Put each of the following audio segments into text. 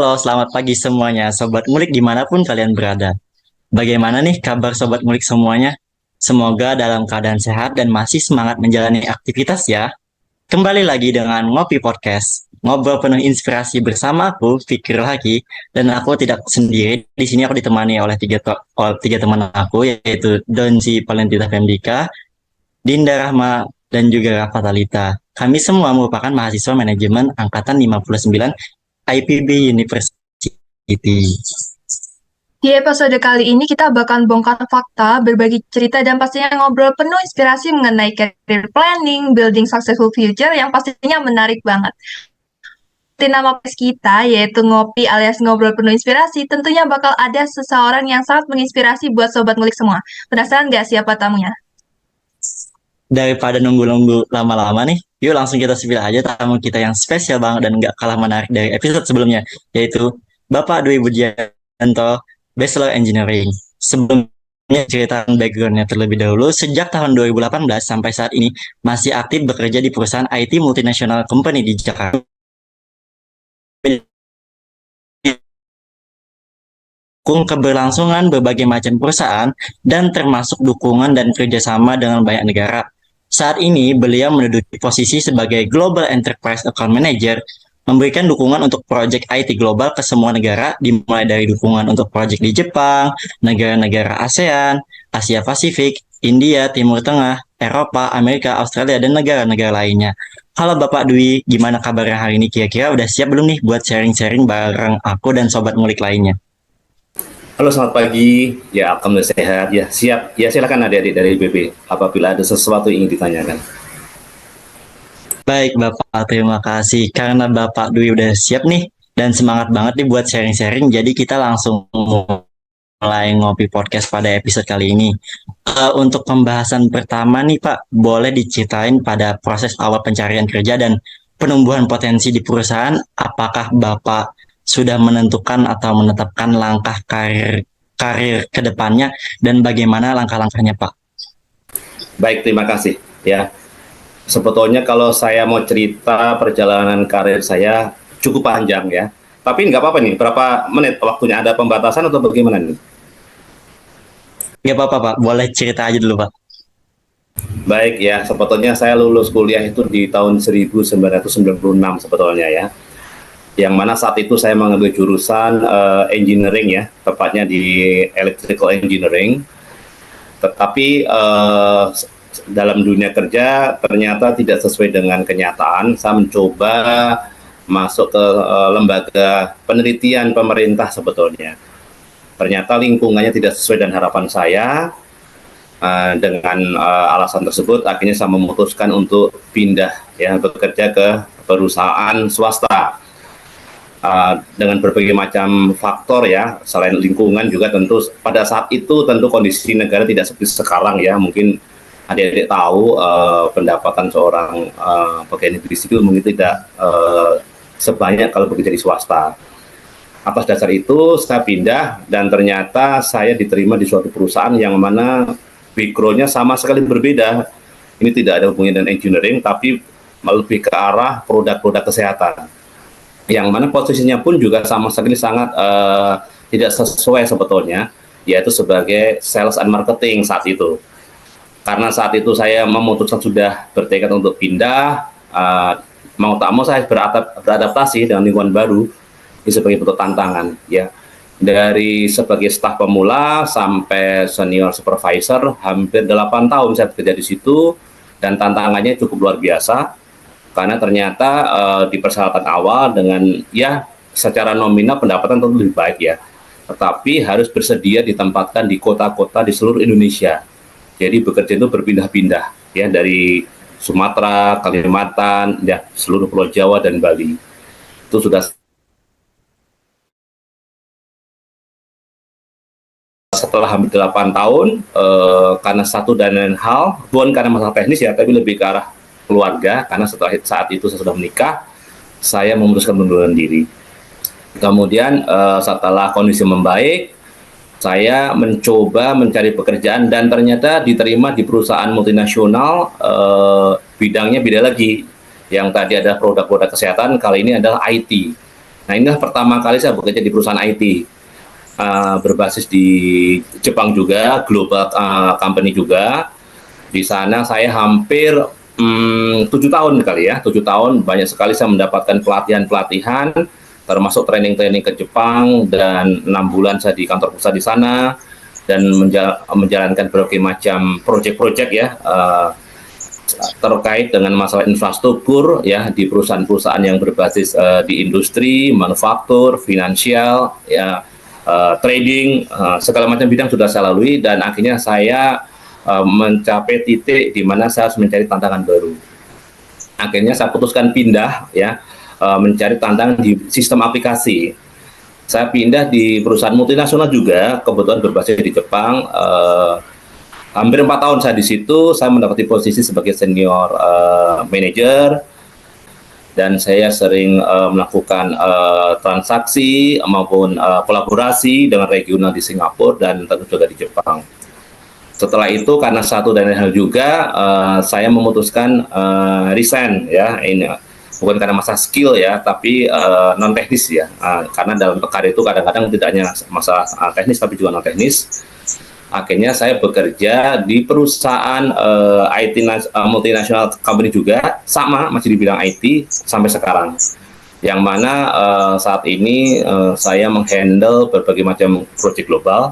Halo, selamat pagi semuanya, Sobat Ngulik dimanapun kalian berada. Bagaimana nih kabar Sobat Ngulik semuanya? Semoga dalam keadaan sehat dan masih semangat menjalani aktivitas ya. Kembali lagi dengan Ngopi Podcast, ngobrol penuh inspirasi bersama aku, Fikir lagi, dan aku tidak sendiri. Di sini aku ditemani oleh tiga teman aku, yaitu Donzi Valentita Femdika, Dinda Rahma, dan juga Rafa Talita. Kami semua merupakan mahasiswa manajemen angkatan 59 IPB University. Di episode kali ini kita bakal bongkar fakta, berbagi cerita, dan pastinya ngobrol penuh inspirasi mengenai career planning, building successful future yang pastinya menarik banget. Di nama podcast kita, yaitu Ngopi alias Ngobrol Penuh Inspirasi, tentunya bakal ada seseorang yang sangat menginspirasi buat Sobat Ngulik semua. Penasaran nggak siapa tamunya? Daripada nunggu-nunggu lama-lama nih, yuk langsung kita pilih aja tamu kita yang spesial banget dan nggak kalah menarik dari episode sebelumnya, yaitu Bapak Dwi Budianto, Bachelor Engineering. Sebelumnya ceritakan backgroundnya terlebih dahulu, sejak tahun 2018 sampai saat ini masih aktif bekerja di perusahaan IT multinasional company di Jakarta. Mendukung keberlangsungan berbagai macam perusahaan dan termasuk dukungan dan kerjasama dengan banyak negara. Saat ini, beliau menduduki posisi sebagai Global Enterprise Account Manager, memberikan dukungan untuk proyek IT global ke semua negara, dimulai dari dukungan untuk proyek di Jepang, negara-negara ASEAN, Asia Pasifik, India, Timur Tengah, Eropa, Amerika, Australia, dan negara-negara lainnya. Halo Bapak Dwi, gimana kabarnya hari ini? Kira-kira udah siap belum nih buat sharing-sharing bareng aku dan sobat ngulik lainnya? Halo, selamat pagi. Ya, alhamdulillah sehat. Ya, siap. Ya, silakan adik-adik dari IPB apabila ada sesuatu yang ingin ditanyakan. Baik Bapak, terima kasih. Karena Bapak Dwi udah siap nih dan semangat banget nih buat sharing-sharing, jadi kita langsung mulai ngopi podcast pada episode kali ini. Untuk pembahasan pertama nih Pak, boleh diceritain pada proses awal pencarian kerja dan penumbuhan potensi di perusahaan, apakah Bapak sudah menentukan atau menetapkan langkah karir karir ke depannya dan bagaimana langkah-langkahnya Pak? Baik, terima kasih. Ya, sebetulnya kalau saya mau cerita perjalanan karir saya cukup panjang ya. Tapi nggak apa-apa nih, berapa menit waktunya, ada pembatasan atau bagaimana nih? Ya apa-apa Pak, boleh cerita aja dulu Pak. Baik ya, sebetulnya saya lulus kuliah itu di tahun 1996 sebetulnya ya. Yang mana saat itu saya mengambil jurusan engineering ya, tepatnya di electrical engineering. Tetapi dalam dunia kerja ternyata tidak sesuai dengan kenyataan. Saya mencoba masuk ke lembaga penelitian pemerintah sebetulnya. Ternyata lingkungannya tidak sesuai dengan harapan saya. Dengan alasan tersebut, akhirnya saya memutuskan untuk pindah ya, bekerja ke perusahaan swasta. Dengan berbagai macam faktor ya, selain lingkungan juga tentu pada saat itu tentu kondisi negara tidak seperti sekarang ya. Mungkin adik-adik tahu pendapatan seorang pegawai negeri sipil mungkin tidak sebanyak kalau bekerja di swasta. Atas dasar itu saya pindah dan ternyata saya diterima di suatu perusahaan yang mana background-nya sama sekali berbeda. Ini tidak ada hubungannya dengan engineering, tapi lebih ke arah produk-produk kesehatan. Yang mana posisinya pun juga sama sekali sangat tidak sesuai sebetulnya, yaitu sebagai sales and marketing saat itu. Karena saat itu saya memutuskan sudah bertekad untuk pindah, mau tak mau saya beradaptasi dengan lingkungan baru, ini sebagai bentuk tantangan ya. Dari sebagai staf pemula sampai senior supervisor, hampir 8 tahun saya bekerja di situ, dan tantangannya cukup luar biasa karena ternyata di persyaratan awal dengan ya secara nominal pendapatan tentu lebih baik ya, tetapi harus bersedia ditempatkan di kota-kota di seluruh Indonesia. Jadi bekerja itu berpindah-pindah ya, dari Sumatera, Kalimantan, ya seluruh Pulau Jawa dan Bali. Itu sudah setelah hampir 8 tahun, karena satu dan lain hal, bukan karena masalah teknis ya, tapi lebih ke arah keluarga, karena setelah saat itu saya sudah menikah, saya memutuskan mengundurkan diri. Kemudian setelah kondisi membaik, saya mencoba mencari pekerjaan dan ternyata diterima di perusahaan multinasional, bidangnya beda lagi. Yang tadi ada produk-produk kesehatan, kali ini adalah IT. Nah, inilah pertama kali saya bekerja di perusahaan IT, berbasis di Jepang juga, global company juga. Di sana saya hampir 7 tahun kali ya, 7 tahun, banyak sekali saya mendapatkan pelatihan-pelatihan, termasuk training-training ke Jepang, dan 6 bulan saya di kantor pusat di sana, dan menjalankan berbagai macam proyek-proyek ya, terkait dengan masalah infrastruktur ya di perusahaan-perusahaan yang berbasis di industri, manufaktur, finansial, ya, trading, segala macam bidang sudah saya lalui, dan akhirnya saya mencapai titik di mana saya harus mencari tantangan baru. Akhirnya saya putuskan pindah ya, mencari tantangan di sistem aplikasi. Saya pindah di perusahaan multinasional juga, kebetulan berbasis di Jepang. Hampir 4 tahun saya di situ, saya mendapati posisi sebagai senior manager, dan saya sering melakukan transaksi maupun kolaborasi dengan regional di Singapura dan tentu juga di Jepang. Setelah itu, karena satu dan lain hal juga, saya memutuskan resign ya, ini bukan karena masalah skill ya, tapi non teknis ya, karena dalam karir itu kadang-kadang tidak hanya masalah teknis tapi juga non teknis. Akhirnya saya bekerja di perusahaan IT multinasional company juga, sama masih di bidang IT sampai sekarang. Yang mana saat ini saya menghandle berbagai macam proyek global.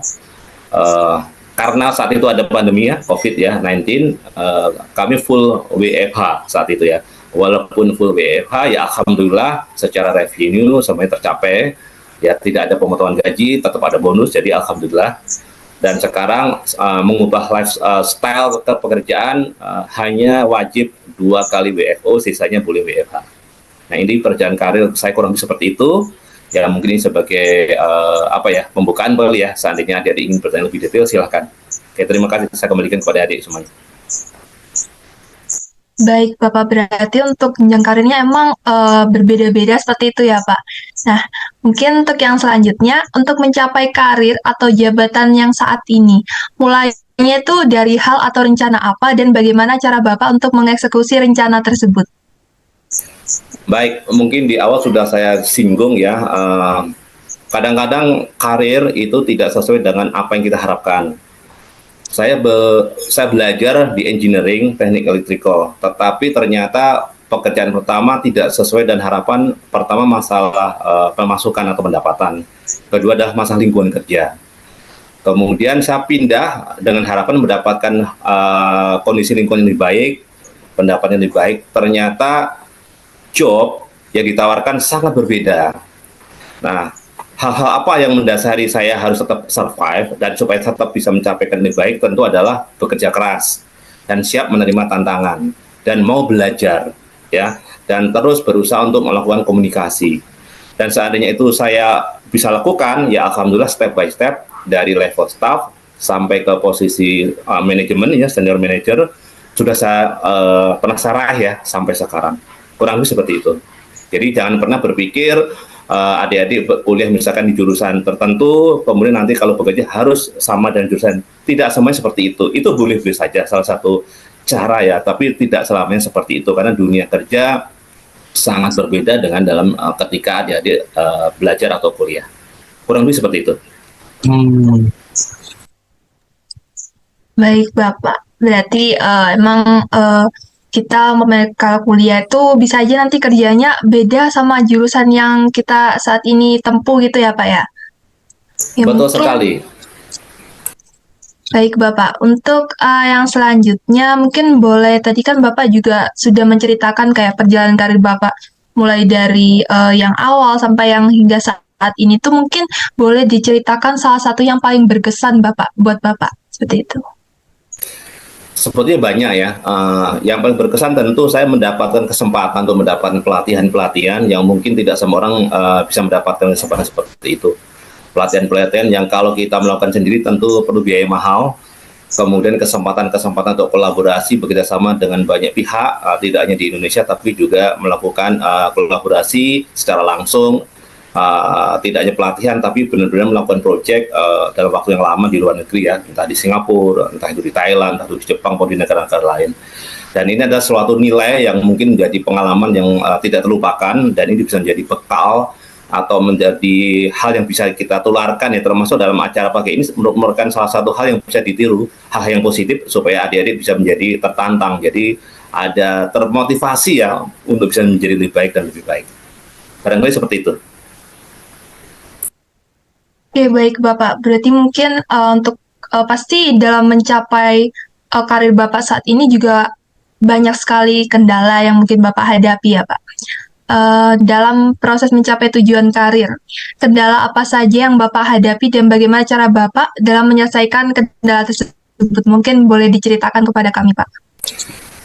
Karena saat itu ada pandemi ya, COVID ya, 19, kami full WFH saat itu ya. Walaupun full WFH ya, alhamdulillah secara revenue semuanya tercapai. Ya, tidak ada pemotongan gaji, tetap ada bonus, jadi alhamdulillah. Dan sekarang mengubah lifestyle ke pekerjaan, hanya wajib 2 kali WFO, sisanya boleh WFH. Nah, ini perjalanan karir saya kurang lebih seperti itu. Ya, mungkin ini sebagai pembukaan kali ya. Seandainya adik-adik ingin bertanya lebih detail, silahkan. Oke, terima kasih. Saya kembalikan kepada adik semuanya. Baik, Bapak, berarti untuk jenjang karirnya emang berbeda-beda seperti itu ya, Pak. Nah, mungkin untuk yang selanjutnya, untuk mencapai karir atau jabatan yang saat ini, mulainya itu dari hal atau rencana apa dan bagaimana cara Bapak untuk mengeksekusi rencana tersebut? Baik, mungkin di awal sudah saya singgung ya, kadang-kadang karir itu tidak sesuai dengan apa yang kita harapkan. Saya belajar di engineering, teknik elektrikal, tetapi ternyata pekerjaan pertama tidak sesuai dan harapan. Pertama masalah pemasukan atau pendapatan, kedua adalah masalah lingkungan kerja. Kemudian saya pindah dengan harapan mendapatkan kondisi lingkungan yang lebih baik, pendapatan yang lebih baik. Ternyata job yang ditawarkan sangat berbeda. Nah, hal-hal apa yang mendasari saya harus tetap survive dan supaya tetap bisa mencapai yang lebih baik, tentu adalah bekerja keras dan siap menerima tantangan dan mau belajar ya, dan terus berusaha untuk melakukan komunikasi. Dan seandainya itu saya bisa lakukan, ya alhamdulillah step by step dari level staff sampai ke posisi manajemen ya, senior manager, sudah saya pernah saya raih ya sampai sekarang. Kurang lebih seperti itu. Jadi jangan pernah berpikir adik-adik kuliah misalkan di jurusan tertentu, kemudian nanti kalau bekerja harus sama dengan jurusan. Tidak semuanya seperti itu. Itu boleh-boleh saja, salah satu cara ya, tapi tidak selamanya seperti itu, karena dunia kerja sangat berbeda dengan dalam ketika adik-adik belajar atau kuliah. Kurang lebih seperti itu. Baik, Bapak. Berarti emang kita kalau kuliah itu bisa aja nanti kerjanya beda sama jurusan yang kita saat ini tempuh gitu ya, Pak ya? Ya, Betul mungkin. sekali. Baik, Bapak. Untuk yang selanjutnya, mungkin boleh, tadi kan Bapak juga sudah menceritakan kayak perjalanan karir Bapak, mulai dari yang awal sampai yang hingga saat ini tuh mungkin boleh diceritakan salah satu yang paling berkesan Bapak, buat Bapak, seperti itu. Sepertinya banyak ya. Yang paling berkesan tentu saya mendapatkan kesempatan untuk mendapatkan pelatihan-pelatihan yang mungkin tidak semua orang bisa mendapatkan kesempatan seperti itu. Pelatihan-pelatihan yang kalau kita melakukan sendiri tentu perlu biaya mahal. Kemudian kesempatan-kesempatan untuk kolaborasi bekerjasama dengan banyak pihak, tidak hanya di Indonesia tapi juga melakukan kolaborasi secara langsung. Tidak hanya pelatihan tapi benar-benar melakukan proyek dalam waktu yang lama di luar negeri ya, entah di Singapura, entah itu di Thailand, entah itu di Jepang maupun di negara-negara lain. Dan ini adalah suatu nilai yang mungkin menjadi pengalaman yang tidak terlupakan, dan ini bisa menjadi bekal atau menjadi hal yang bisa kita tularkan ya, termasuk dalam acara pagi ini merupakan salah satu hal yang bisa ditiru, hal yang positif supaya adik-adik bisa menjadi tertantang, jadi ada termotivasi ya untuk bisa menjadi lebih baik dan lebih baik. Barangkali seperti itu. Oke, baik Bapak. Berarti mungkin untuk pasti dalam mencapai karir Bapak saat ini juga banyak sekali kendala yang mungkin Bapak hadapi ya Pak. Dalam proses mencapai tujuan karir, kendala apa saja yang Bapak hadapi dan bagaimana cara Bapak dalam menyelesaikan kendala tersebut? Mungkin boleh diceritakan kepada kami Pak.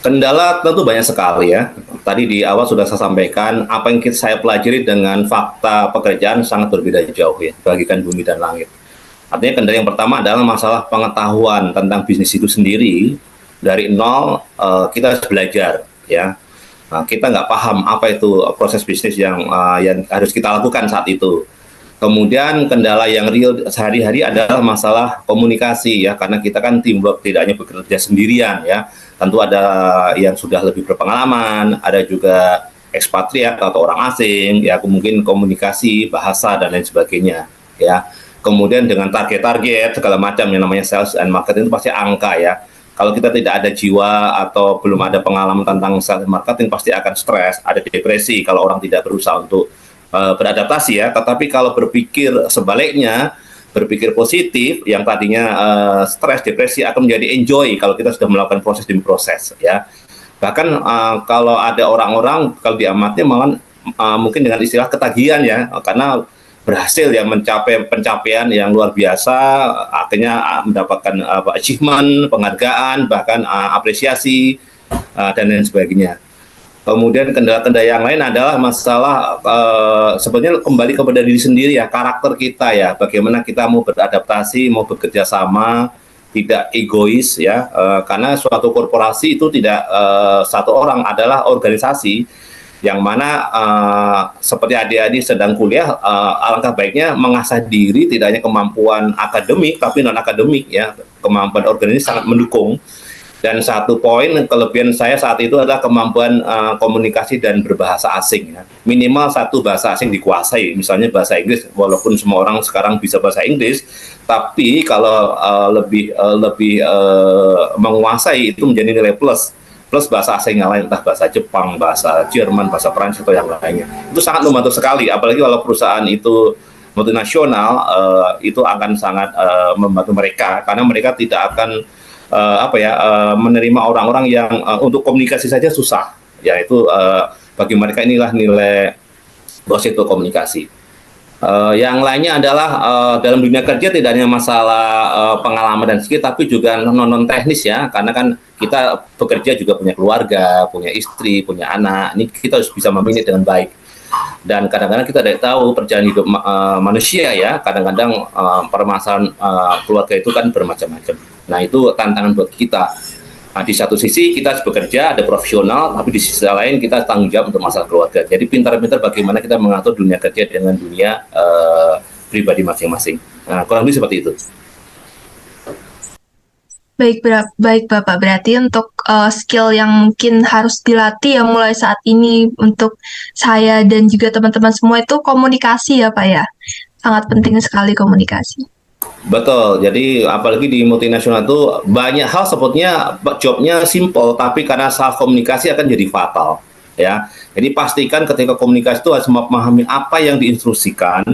Kendala tentu banyak sekali ya. Tadi di awal sudah saya sampaikan, apa yang saya pelajari dengan fakta pekerjaan sangat berbeda jauh ya, bagikan bumi dan langit. Artinya kendala yang pertama adalah masalah pengetahuan tentang bisnis itu sendiri. Dari nol, kita harus belajar ya. Nah, kita nggak paham apa itu proses bisnis yang harus kita lakukan saat itu. Kemudian kendala yang real sehari-hari adalah masalah komunikasi ya, karena kita kan teamwork, tidak hanya bekerja sendirian ya. Tentu ada yang sudah lebih berpengalaman, ada juga ekspatriat atau orang asing ya, mungkin komunikasi, bahasa dan lain sebagainya ya. Kemudian dengan target-target segala macam yang namanya sales and marketing itu pasti angka ya. Kalau kita tidak ada jiwa atau belum ada pengalaman tentang sales and marketing, pasti akan stres, ada depresi kalau orang tidak berusaha untuk beradaptasi ya. Tetapi kalau berpikir sebaliknya, berpikir positif, yang tadinya stres, depresi akan menjadi enjoy kalau kita sudah melakukan proses demi proses ya. Bahkan kalau ada orang-orang kalau diamati malah mungkin dengan istilah ketagihan ya, karena berhasil ya mencapai pencapaian yang luar biasa, akhirnya mendapatkan achievement, penghargaan, bahkan apresiasi dan lain sebagainya. Kemudian kendala-kendala yang lain adalah masalah sebenarnya kembali kepada diri sendiri ya, karakter kita ya, bagaimana kita mau beradaptasi, mau bekerja sama, tidak egois ya, karena suatu korporasi itu tidak satu orang, adalah organisasi yang mana seperti adik-adik sedang kuliah, alangkah baiknya mengasah diri, tidak hanya kemampuan akademik tapi non akademik ya, kemampuan organisasi sangat mendukung. Dan satu poin kelebihan saya saat itu adalah kemampuan komunikasi dan berbahasa asing ya. Minimal satu bahasa asing dikuasai, misalnya bahasa Inggris, walaupun semua orang sekarang bisa bahasa Inggris, tapi kalau lebih menguasai itu menjadi nilai plus bahasa asing yang lain, entah bahasa Jepang, bahasa Jerman, bahasa Prancis atau yang lainnya. Itu sangat membantu sekali, apalagi kalau perusahaan itu multinasional, itu akan sangat membantu mereka, karena mereka tidak akan menerima orang-orang yang untuk komunikasi saja susah ya. Itu bagi mereka inilah nilai positif komunikasi. Yang lainnya adalah dalam dunia kerja tidak hanya masalah pengalaman dan skill, tapi juga non teknis ya, karena kan kita bekerja juga punya keluarga, punya istri, punya anak, ini kita harus bisa memilih dengan baik. Dan kadang-kadang kita tidak tahu perjalanan hidup manusia ya, kadang-kadang permasalahan keluarga itu kan bermacam-macam. Nah itu tantangan buat kita. Nah, di satu sisi kita harus bekerja, ada profesional, tapi di sisi lain kita tanggung jawab untuk masalah keluarga. Jadi pintar-pintar bagaimana kita mengatur dunia kerja dengan dunia pribadi masing-masing. Nah, kurang lebih seperti itu. Baik Bapak, berarti untuk skill yang mungkin harus dilatih ya mulai saat ini untuk saya dan juga teman-teman semua itu komunikasi ya Pak ya. Sangat penting sekali komunikasi. Betul, jadi apalagi di multinasional itu banyak hal sebetulnya jobnya simple, tapi karena salah komunikasi akan jadi fatal ya. Jadi pastikan ketika komunikasi itu harus memahami apa yang diinstruksikan,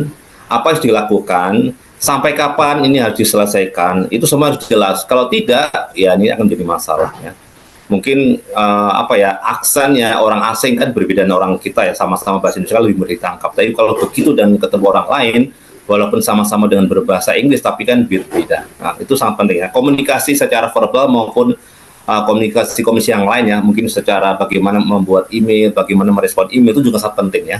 apa yang dilakukan, sampai kapan ini harus diselesaikan, itu semua harus jelas. Kalau tidak, ya ini akan jadi masalah ya. Mungkin aksennya orang asing kan berbeda dengan orang kita ya, sama-sama bahasa Indonesia lebih mudah ditangkap. Tapi kalau begitu dan ketemu orang lain, walaupun sama-sama dengan berbahasa Inggris, tapi kan berbeda. Nah, itu sangat penting ya. Komunikasi secara verbal maupun komunikasi yang lain ya, mungkin secara bagaimana membuat email, bagaimana merespon email itu juga sangat penting ya.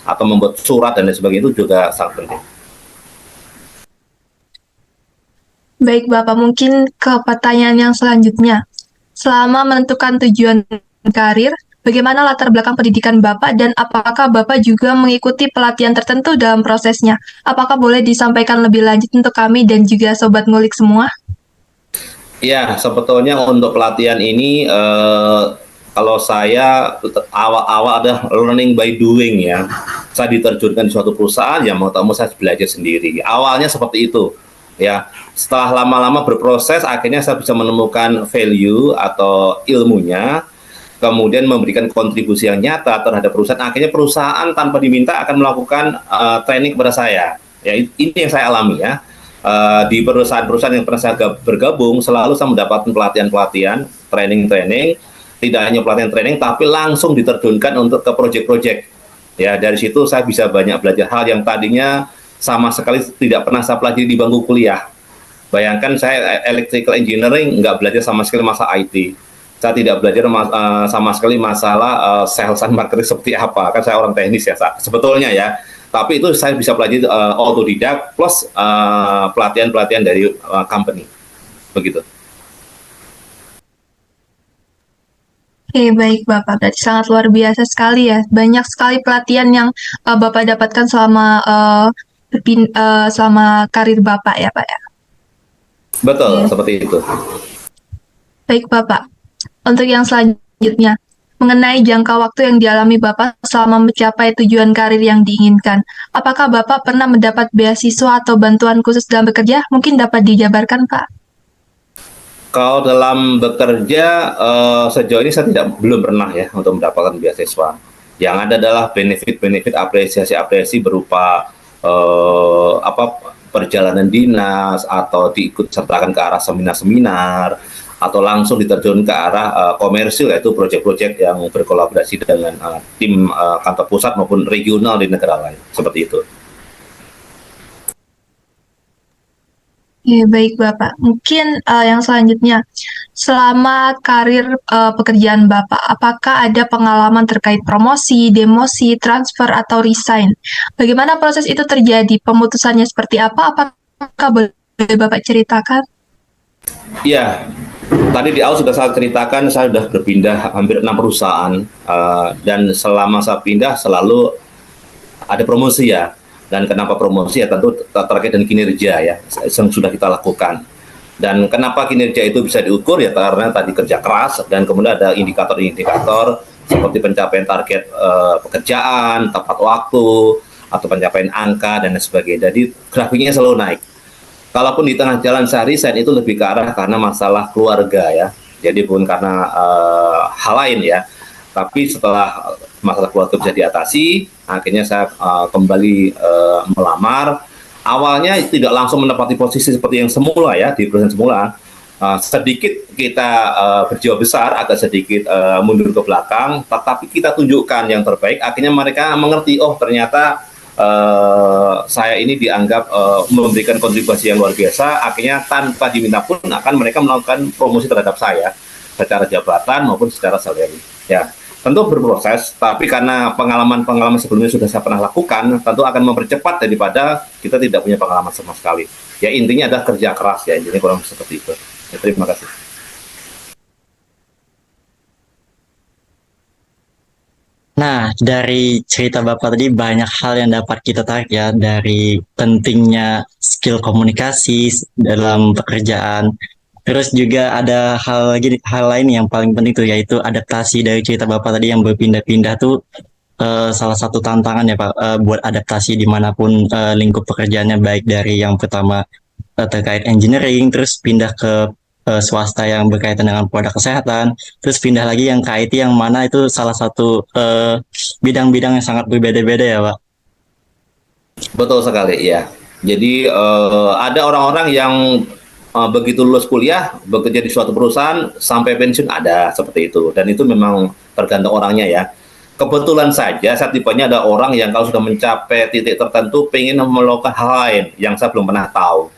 Atau membuat surat dan lain sebagainya itu juga sangat penting. Baik Bapak, mungkin ke pertanyaan yang selanjutnya. Selama menentukan tujuan karir, bagaimana latar belakang pendidikan Bapak dan apakah Bapak juga mengikuti pelatihan tertentu dalam prosesnya? Apakah boleh disampaikan lebih lanjut untuk kami dan juga Sobat Ngulik semua? Ya, sebetulnya untuk pelatihan ini kalau saya awal-awal ada learning by doing ya. Saya diterjunkan di suatu perusahaan, ya mau tak mau saya belajar sendiri. Awalnya seperti itu, ya. Setelah lama-lama berproses, akhirnya saya bisa menemukan value atau ilmunya, kemudian memberikan kontribusi yang nyata terhadap perusahaan. Akhirnya perusahaan tanpa diminta akan melakukan training kepada saya. Ya, ini yang saya alami ya. Di perusahaan-perusahaan yang pernah saya bergabung, selalu saya mendapatkan pelatihan-pelatihan, training-training, tidak hanya pelatihan training, tapi langsung diterjunkan untuk ke project-project. Ya, dari situ saya bisa banyak belajar hal yang tadinya sama sekali tidak pernah saya pelajari di bangku kuliah. Bayangkan saya electrical engineering, nggak belajar sama sekali masalah IT. Saya tidak belajar sama sekali masalah sales and marketing seperti apa. Kan saya orang teknis ya, sebetulnya ya. Tapi itu saya bisa pelajari autodidak plus pelatihan-pelatihan dari company. Begitu. Oke, baik Bapak. Berarti sangat luar biasa sekali ya. Banyak sekali pelatihan yang Bapak dapatkan selama karir Bapak ya, Pak ya. Betul, Oke. seperti itu. Baik Bapak. Untuk yang selanjutnya, mengenai jangka waktu yang dialami Bapak selama mencapai tujuan karir yang diinginkan. Apakah Bapak pernah mendapat beasiswa atau bantuan khusus dalam bekerja? Mungkin dapat dijabarkan, Pak. Kalau dalam bekerja sejauh ini saya belum pernah ya untuk mendapatkan beasiswa. Yang ada adalah benefit-benefit apresiasi berupa perjalanan dinas atau diikut sertakan ke arah seminar-seminar atau langsung diterjun ke arah komersil, yaitu proyek-proyek yang berkolaborasi dengan tim kantor pusat maupun regional di negara lain, seperti itu. Oke, baik Bapak. Mungkin yang selanjutnya, selama karir pekerjaan Bapak, apakah ada pengalaman terkait promosi, demosi, transfer, atau resign? Bagaimana proses itu terjadi? Pemutusannya seperti apa? Apakah boleh Bapak ceritakan? Iya, tadi di awal sudah saya ceritakan, saya sudah berpindah hampir 6 perusahaan, dan selama saya pindah selalu ada promosi ya. Dan kenapa promosi ya tentu terkait dengan kinerja ya yang sudah kita lakukan. Dan kenapa kinerja itu bisa diukur ya karena tadi kerja keras dan kemudian ada indikator-indikator seperti pencapaian target pekerjaan, tepat waktu, atau pencapaian angka dan sebagainya. Jadi grafiknya selalu naik. Kalaupun di tengah jalan saya resign itu lebih ke arah karena masalah keluarga ya. Jadi bukan karena hal lain ya. Tapi setelah masalah keluarga bisa diatasi, akhirnya saya kembali melamar. Awalnya tidak langsung menempati posisi seperti yang semula ya di perusahaan semula. Sedikit kita berjiwa besar, agak sedikit mundur ke belakang, tetapi kita tunjukkan yang terbaik. Akhirnya mereka mengerti, oh ternyata saya ini dianggap memberikan kontribusi yang luar biasa. Akhirnya tanpa diminta pun akan mereka melakukan promosi terhadap saya secara jabatan maupun secara salary. Ya. Tentu berproses, tapi karena pengalaman-pengalaman sebelumnya sudah saya pernah lakukan, tentu akan mempercepat daripada kita tidak punya pengalaman sama sekali. Ya intinya adalah kerja keras ya, intinya kurang seperti itu. Ya, terima kasih. Nah, dari cerita Bapak tadi banyak hal yang dapat kita tarik ya, dari pentingnya skill komunikasi dalam pekerjaan. Terus juga ada hal lain yang paling penting tuh, yaitu adaptasi. Dari cerita Bapak tadi yang berpindah-pindah tuh salah satu tantangan ya Pak, buat adaptasi dimanapun lingkup pekerjaannya, baik dari yang pertama terkait engineering, terus pindah ke swasta yang berkaitan dengan produk kesehatan, terus pindah lagi yang ke IT yang mana itu salah satu bidang-bidang yang sangat berbeda-beda ya Pak. Betul sekali, ya. Jadi ada orang-orang yang begitu lulus kuliah, bekerja di suatu perusahaan, sampai pensiun ada seperti itu. Dan itu memang tergantung orangnya ya. Kebetulan saja saat tipenya ada orang yang kalau sudah mencapai titik tertentu, pengen melakukan hal lain yang saya belum pernah tahu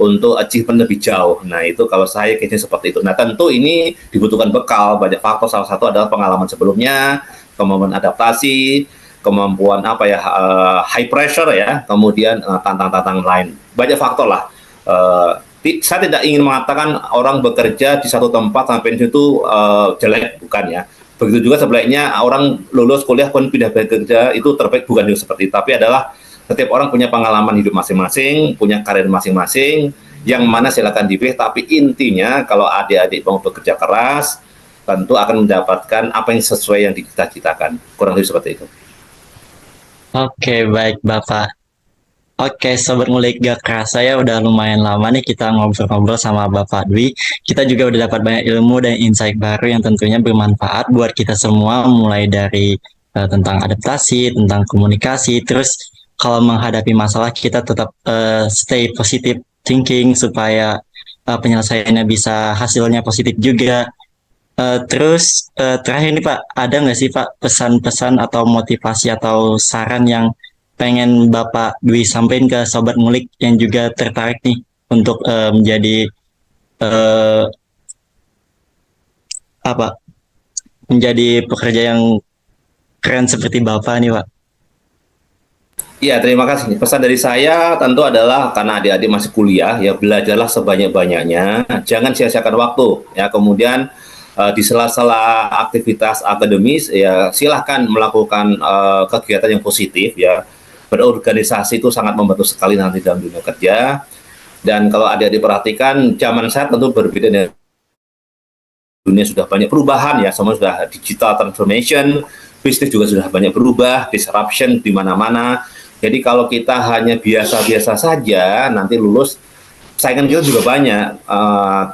untuk achievement lebih jauh. Nah itu kalau saya kayaknya seperti itu. Nah tentu ini dibutuhkan bekal, banyak faktor. Salah satu adalah pengalaman sebelumnya, kemampuan adaptasi, kemampuan high pressure ya, kemudian tantang-tantang lain. Banyak faktor lah. Saya tidak ingin mengatakan orang bekerja di satu tempat sampai itu jelek, bukan ya. Begitu juga sebaliknya orang lulus kuliah pun pindah bekerja itu terbaik, bukan juga seperti itu. Tapi adalah setiap orang punya pengalaman hidup masing-masing, punya karir masing-masing, yang mana silakan dipilih. Tapi intinya kalau adik-adik mau bekerja keras, tentu akan mendapatkan apa yang sesuai yang dicita-citakan. Kurang lebih seperti itu. Oke, baik Bapak. Oke, Sobat Ngulik, gak kerasa ya udah lumayan lama nih kita ngobrol-ngobrol sama Bapak Dwi. Kita juga udah dapat banyak ilmu dan insight baru yang tentunya bermanfaat buat kita semua, mulai dari tentang adaptasi, tentang komunikasi, terus kalau menghadapi masalah kita tetap stay positive thinking supaya penyelesaiannya bisa hasilnya positif juga. Terakhir nih Pak, ada nggak sih Pak pesan-pesan atau motivasi atau saran yang pengen Bapak Dwi sampaikan ke Sobat Ngulik yang juga tertarik nih untuk menjadi eh, apa? Menjadi pekerja yang keren seperti Bapak nih Pak. Iya, terima kasih. Pesan dari saya tentu adalah karena adik-adik masih kuliah, ya belajarlah sebanyak-banyaknya, jangan sia-siakan waktu. Ya, kemudian di sela-sela aktivitas akademis, ya silahkan melakukan kegiatan yang positif. Ya, berorganisasi itu sangat membantu sekali nanti dalam dunia kerja. Dan kalau adik-adik perhatikan, zaman saya tentu berbeda dengan dunia sudah banyak perubahan ya, semua sudah digital transformation, bisnis juga sudah banyak berubah, disruption di mana-mana. Jadi kalau kita hanya biasa-biasa saja, nanti lulus saingan kita juga banyak.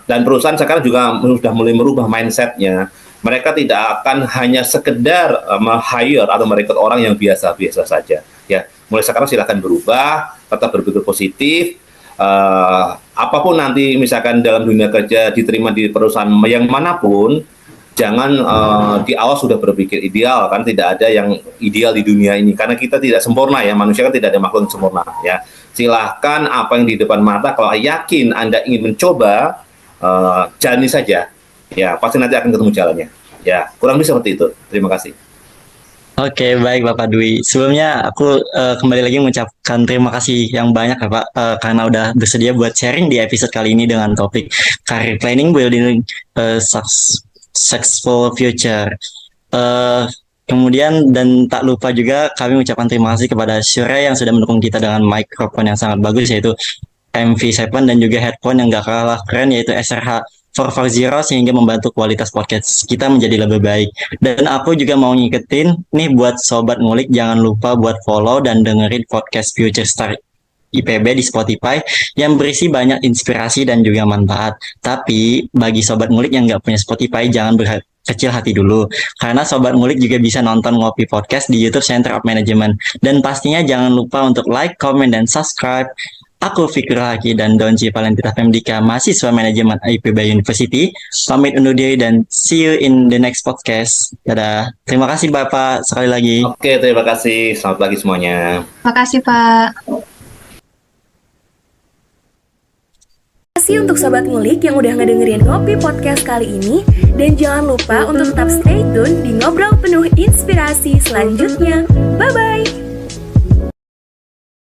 Dan perusahaan sekarang juga sudah mulai merubah mindsetnya. Mereka tidak akan hanya sekedar hire atau merekrut orang yang biasa-biasa saja. Ya, mulai sekarang silakan berubah, tetap berpikir positif. Apapun nanti misalkan dalam dunia kerja diterima di perusahaan yang manapun, jangan di awal sudah berpikir ideal, kan tidak ada yang ideal di dunia ini karena kita tidak sempurna ya, manusia kan tidak ada makhluk yang sempurna ya. Silahkan apa yang di depan mata, kalau yakin Anda ingin mencoba, jalani saja ya, pasti nanti akan ketemu jalannya ya, kurang lebih seperti itu. Terima kasih. Oke, baik Bapak Dwi. Sebelumnya aku kembali lagi mengucapkan terima kasih yang banyak ya Pak, karena udah bersedia buat sharing di episode kali ini dengan topik career planning building successful future. Kemudian dan tak lupa juga kami mengucapkan terima kasih kepada Surya yang sudah mendukung kita dengan mikrofon yang sangat bagus, yaitu MV7 dan juga headphone yang gak kalah keren, yaitu SRH 440, sehingga membantu kualitas podcast kita menjadi lebih baik. Dan aku juga mau ngingetin nih buat Sobat Ngulik, jangan lupa buat follow dan dengerin podcast Future Star IPB di Spotify yang berisi banyak inspirasi dan juga manfaat. Tapi bagi Sobat Ngulik yang nggak punya Spotify, jangan kecil hati dulu. Karena Sobat Ngulik juga bisa nonton Ngopi Podcast di YouTube Center of Management. Dan pastinya jangan lupa untuk like, comment, dan subscribe. Aku Fikri Haki dan Donci Valentita Femdika, mahasiswa manajemen IPB University. Pamit undur diri dan see you in the next podcast. Dadah. Terima kasih Bapak sekali lagi. Oke, terima kasih. Selamat pagi semuanya. Makasih, Pak. Terima kasih untuk Sobat Ngulik yang udah ngedengerin Ngopi Podcast kali ini. Dan jangan lupa untuk tetap stay tune di Ngobrol Penuh Inspirasi selanjutnya. Bye-bye!